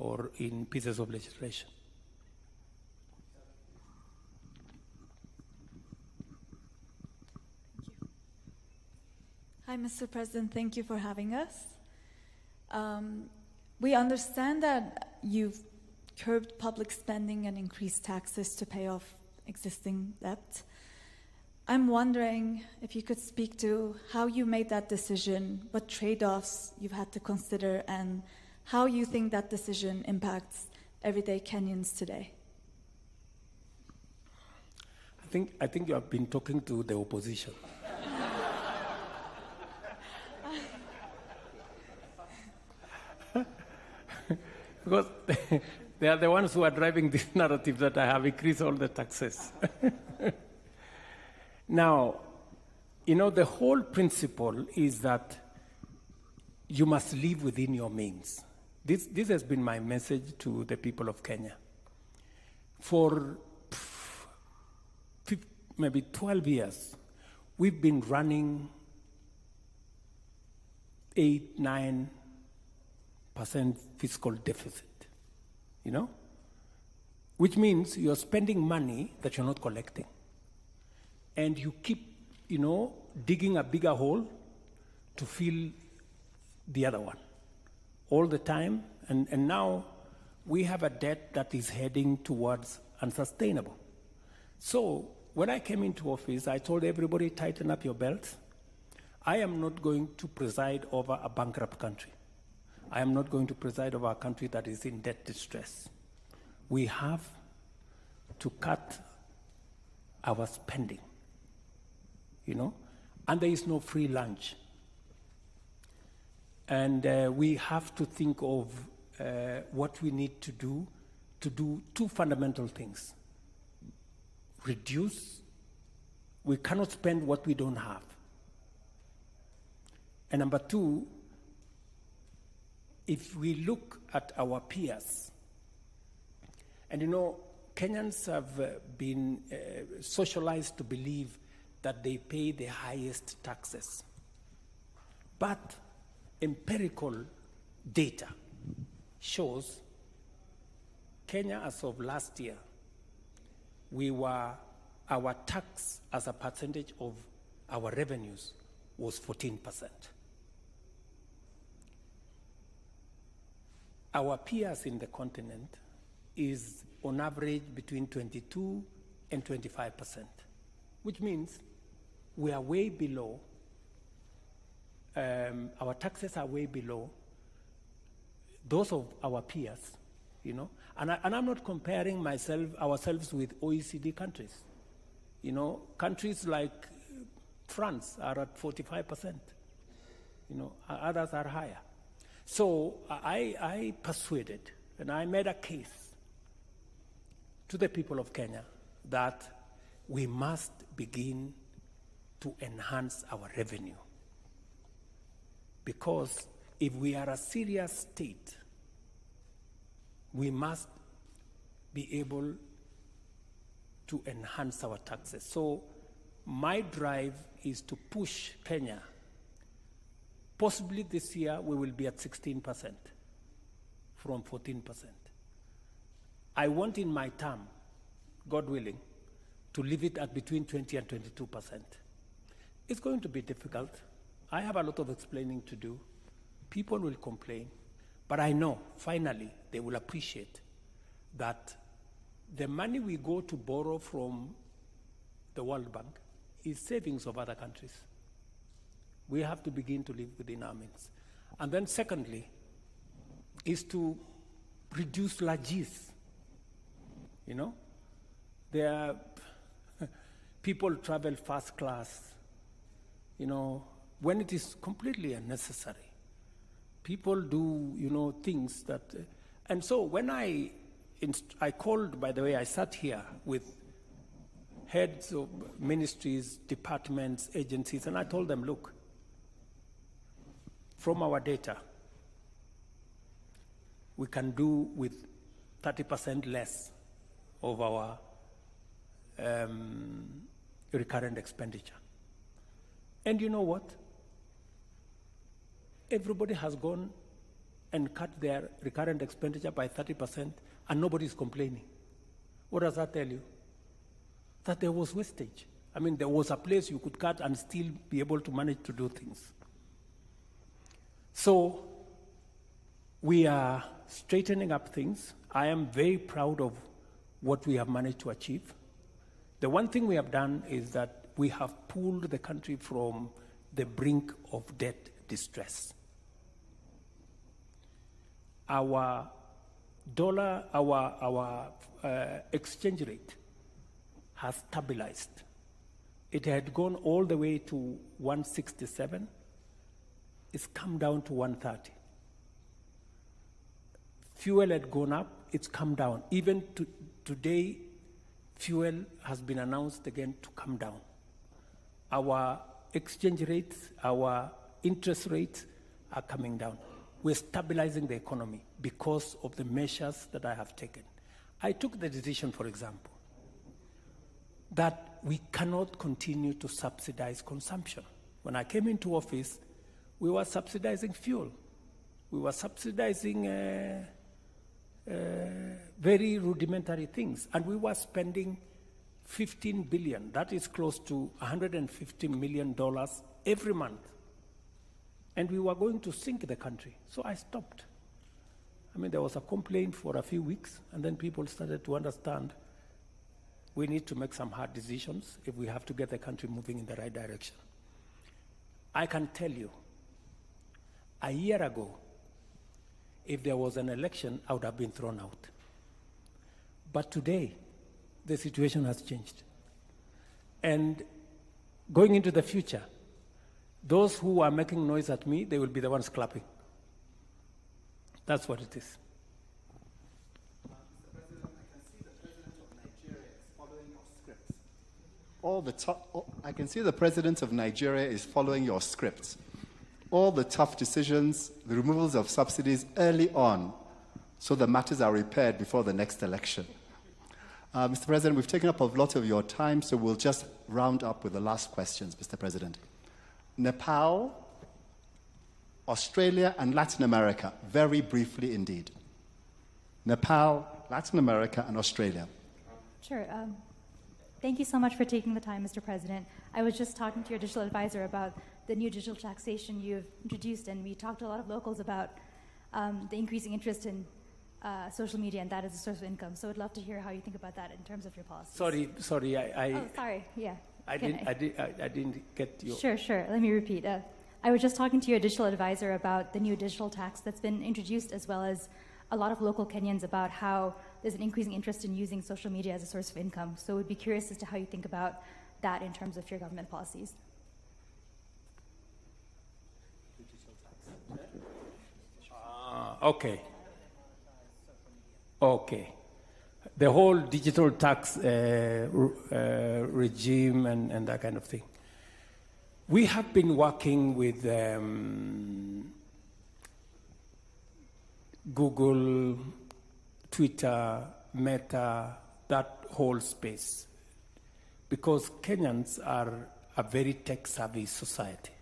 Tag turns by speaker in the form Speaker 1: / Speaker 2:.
Speaker 1: or in pieces of legislation.
Speaker 2: Hi, Mr. President. Thank you for having us. We understand that you've curbed public spending and increased taxes to pay off existing debt. I'm wondering if you could speak to how you made that decision, what trade-offs you've had to consider, and how you think that decision impacts everyday Kenyans today.
Speaker 1: I think you have been talking to the opposition. Because they are the ones who are driving this narrative that I have increased all the taxes. Now, the whole principle is that you must live within your means. This has been my message to the people of Kenya. For maybe 12 years, we've been running 8-9% fiscal deficit, which means you're spending money that you're not collecting. And you keep, digging a bigger hole to fill the other one all the time. And now we have a debt that is heading towards unsustainable. So when I came into office, I told everybody, tighten up your belts. I am not going to preside over a bankrupt country. I am not going to preside over a country that is in debt distress. We have to cut our spending, and there is no free lunch. And we have to think of what we need to do two fundamental things. Reduce. We cannot spend what we don't have. And number two, if we look at our peers, and Kenyans have been socialized to believe that they pay the highest taxes. But empirical data shows Kenya, as of last year, our tax as a percentage of our revenues was 14%. Our peers in the continent is on average between 22 and 25%, which means we are way below, our taxes are way below those of our peers, And I'm not comparing ourselves with OECD countries. Countries like France are at 45%. Others are higher. So I persuaded and I made a case to the people of Kenya that we must begin to enhance our revenue. Because if we are a serious state, we must be able to enhance our taxes. So my drive is to push Kenya. Possibly this year we will be at 16% from 14%. I want in my term, God willing, to leave it at between 20 and 22%. It's going to be difficult. I have a lot of explaining to do. People will complain, but I know finally they will appreciate that the money we go to borrow from the World Bank is savings of other countries. We have to begin to live within our means. And then secondly, is to reduce largesse. There are people travel first class, when it is completely unnecessary. People do, things that, and so when I called, by the way, I sat here with heads of ministries, departments, agencies, and I told them, look, from our data, we can do with 30% less of our recurrent expenditure. And you know what? Everybody has gone and cut their recurrent expenditure by 30%, and nobody's complaining. What does that tell you? That there was wastage. I mean, there was a place you could cut and still be able to manage to do things. So we are straightening up things. I am very proud of what we have managed to achieve. The one thing we have done is that we have pulled the country from the brink of debt distress. Our dollar, our exchange rate has stabilized. It had gone all the way to 167. It's come down to 130. Fuel had gone up, it's come down. Even today, fuel has been announced again to come down. Our exchange rates, our interest rates are coming down. We're stabilizing the economy because of the measures that I have taken. I took the decision, for example, that we cannot continue to subsidize consumption. When I came into office, we were subsidizing fuel. We were subsidizing very rudimentary things, and we were spending $15 billion. That is close to $150 million every month. And we were going to sink the country. So I stopped. I mean, there was a complaint for a few weeks, and then people started to understand we need to make some hard decisions if we have to get the country moving in the right direction. I can tell you, a year ago, if there was an election, I would have been thrown out. But today, the situation has changed. And going into the future, those who are making noise at me, they will be the ones clapping. That's what it is.
Speaker 3: I can see the President of Nigeria is following your script. All the tough decisions, the removals of subsidies early on, so the matters are repaired before the next election. Mr. President, we've taken up a lot of your time, so we'll just round up with the last questions, Mr. President. Nepal, Australia, and Latin America, very briefly indeed. Nepal, Latin America, and Australia.
Speaker 4: Sure. Thank you so much for taking the time, Mr. President. I was just talking to your digital advisor about the new digital taxation you've introduced, and we talked to a lot of locals about the increasing interest in social media, and that as a source of income. So I'd love to hear how you think about that in terms of your policies.
Speaker 1: Sorry,
Speaker 4: Oh, sorry, yeah.
Speaker 1: I didn't get you.
Speaker 4: Sure. Let me repeat. I was just talking to your digital advisor about the new digital tax that's been introduced, as well as a lot of local Kenyans about how there's an increasing interest in using social media as a source of income. So we'd be curious as to how you think about that in terms of your government policies.
Speaker 1: Okay. The whole digital tax regime and that kind of thing. We have been working with Google, Twitter, Meta, that whole space, because Kenyans are a very tech-savvy society.